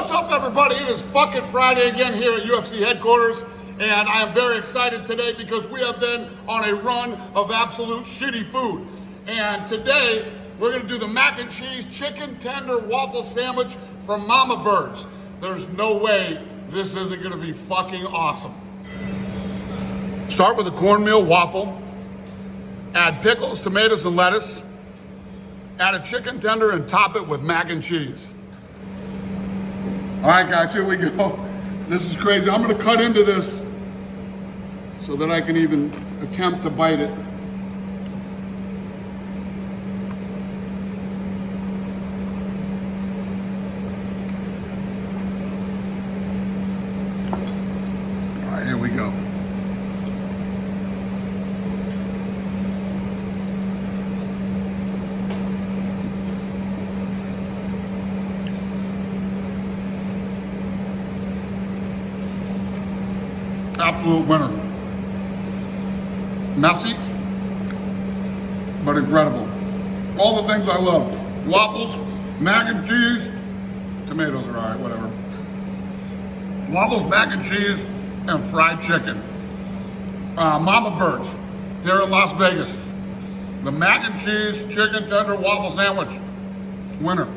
What's up, everybody? It is fucking Friday again here at UFC headquarters, and I am very excited today because we have been on a run of absolute shitty food. And today, we're gonna do the mac and cheese chicken tender waffle sandwich from Mama Bird's. There's no way this isn't gonna be fucking awesome. Start with a cornmeal waffle, add pickles, tomatoes, and lettuce, add a chicken tender, and top it with mac and cheese. All right, guys, here we go. This is crazy. I'm gonna cut into this so that I can even attempt to bite it. All right, here we go. Absolute winner. Messy, but incredible. All the things I love. Waffles, mac and cheese, tomatoes are all right, whatever. Waffles, mac and cheese, and fried chicken. Mama Bird's here in Las Vegas. The mac and cheese chicken tender waffle sandwich. Winner.